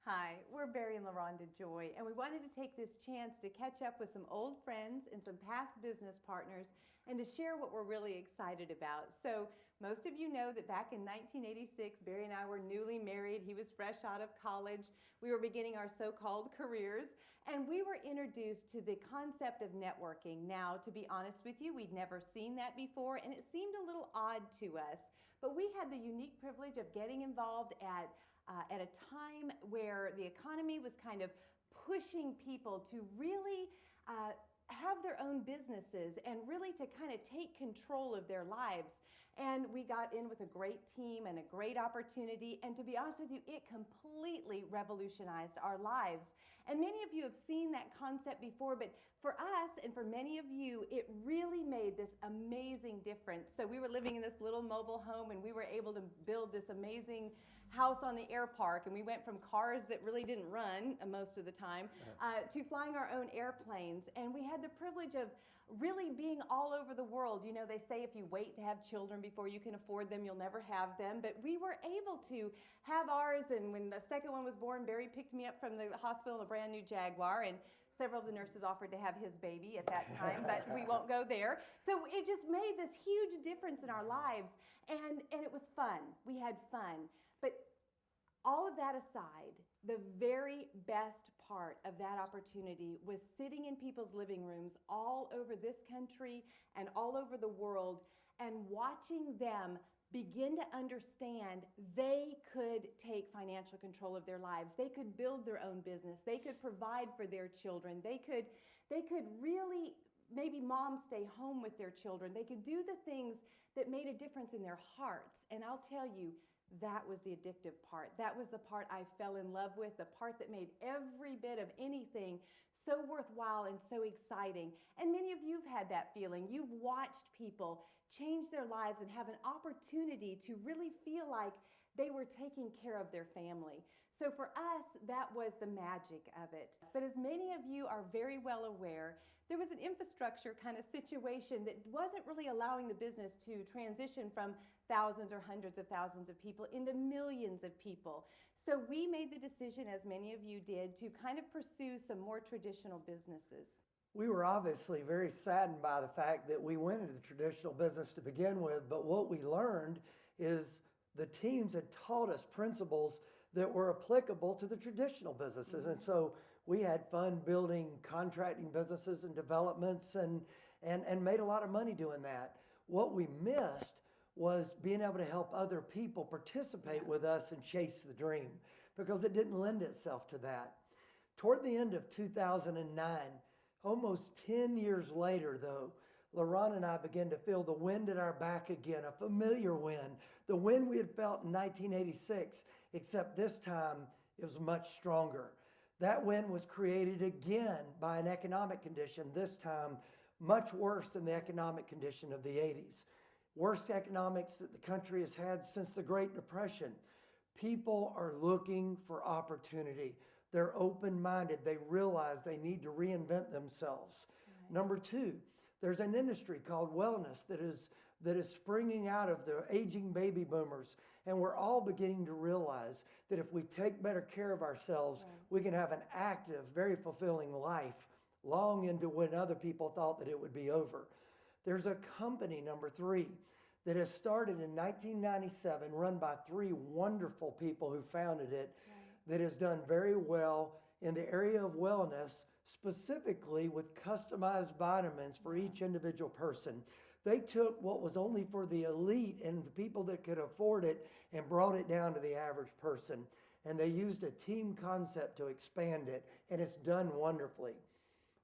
Hi, we're Barry and Laronda Joy, and we wanted to take this chance to catch up with some old friends and some past business partners and to share what we're really excited about. So most of you know that back in 1986, Barry and I were newly married. He was fresh out of college. We were beginning our so-called careers, and we were introduced to the concept of networking. Now, to be honest with you, we'd never seen that before, and it seemed a little odd to us. But we had the unique privilege of getting involved at a time where the economy was kind of pushing people to really have their own businesses and really to kind of take control of their lives. And we got in with a great team and a great opportunity, and to be honest with you, it completely revolutionized our lives. And many of you have seen that concept before, but for us and for many of you, it really made this amazing difference. So we were living in this little mobile home, and we were able to build this amazing house on the air park, and we went from cars that really didn't run most of the time to flying our own airplanes. And we had the privilege of really being all over the world. You know, they say if you wait to have children before you can afford them, you'll never have them. But we were able to have ours, and when the second one was born, Barry picked me up from the hospital in a brand new Jaguar, and several of the nurses offered to have his baby at that time, but we won't go there. So it just made this huge difference in our lives, and it was fun. We had fun. But all of that aside, the very best part of that opportunity was sitting in people's living rooms all over this country and all over the world and watching them begin to understand they could take financial control of their lives. They could build their own business. They could provide for their children. They could really, maybe moms stay home with their children. They could do the things that made a difference in their hearts. And I'll tell you, that was the addictive part. That was the part I fell in love with, the part that made every bit of anything so worthwhile and so exciting. And many of you have had that feeling. You've watched people change their lives and have an opportunity to really feel like they were taking care of their family. So for us, that was the magic of it. But as many of you are very well aware, there was an infrastructure kind of situation that wasn't really allowing the business to transition from thousands or hundreds of thousands of people into millions of people. So we made the decision, as many of you did, to kind of pursue some more traditional businesses. We were obviously very saddened by the fact that we went into the traditional business to begin with, but what we learned is the teams had taught us principles that were applicable to the traditional businesses. And so we had fun building contracting businesses and developments and made a lot of money doing that. What we missed was being able to help other people participate with us and chase the dream, because it didn't lend itself to that. Toward the end of 2009, almost 10 years later though, Laronda and I began to feel the wind at our back again, a familiar wind, the wind we had felt in 1986, except this time it was much stronger. That wind was created again by an economic condition, this time much worse than the economic condition of the 80s. Worst economics that the country has had since the Great Depression. People are looking for opportunity. They're open-minded. They realize they need to reinvent themselves. Right. Number two, there's an industry called wellness that is springing out of the aging baby boomers. And we're all beginning to realize that if we take better care of ourselves, right, we can have an active, very fulfilling life long into when other people thought that it would be over. There's a company, number three, that has started in 1997, run by three wonderful people who founded it, right, that has done very well in the area of wellness, specifically with customized vitamins for each individual person. They took what was only for the elite and the people that could afford it and brought it down to the average person. And they used a team concept to expand it, and it's done wonderfully.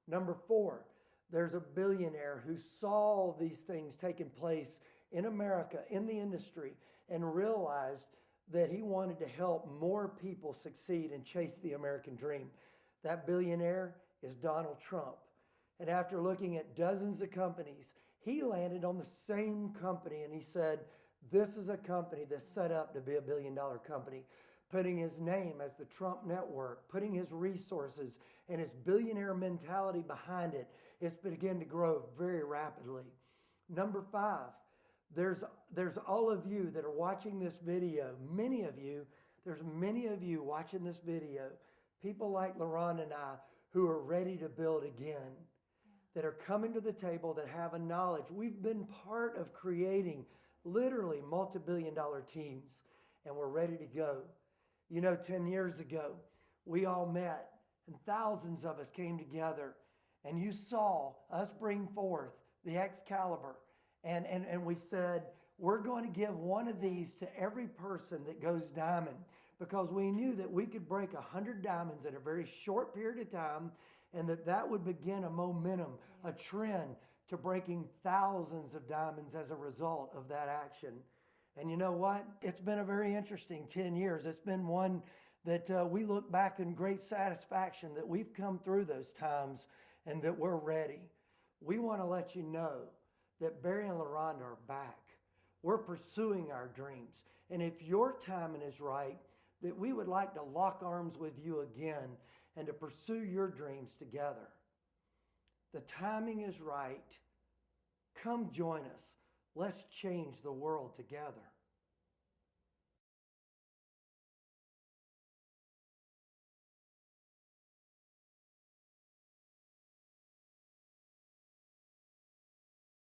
Number four, there's a billionaire who saw these things taking place in America, in the industry, and realized that he wanted to help more people succeed and chase the American dream. That billionaire is Donald Trump. And after looking at dozens of companies, he landed on the same company, and he said, this is a company that's set up to be a billion-dollar company, putting his name as the Trump Network, putting his resources and his billionaire mentality behind it. It's begun to grow very rapidly. Number five, there's all of you that are watching this video, many of you there's many of you watching this video, people like Laronda and I, who are ready to build again, that are coming to the table, that have a knowledge. We've been part of creating literally multi-billion-dollar teams, and we're ready to go. You know, 10 years ago, we all met, and thousands of us came together, and you saw us bring forth the Excalibur, and we said, we're going to give one of these to every person that goes diamond, because we knew that we could break 100 diamonds in a very short period of time, and that would begin a momentum, a trend to breaking thousands of diamonds as a result of that action. And you know what? It's been a very interesting 10 years. It's been one that we look back in great satisfaction that we've come through those times and that we're ready. We want to let you know that Barry and Laronda are back. We're pursuing our dreams. And if your timing is right, that we would like to lock arms with you again and to pursue your dreams together. The timing is right. Come join us. Let's change the world together.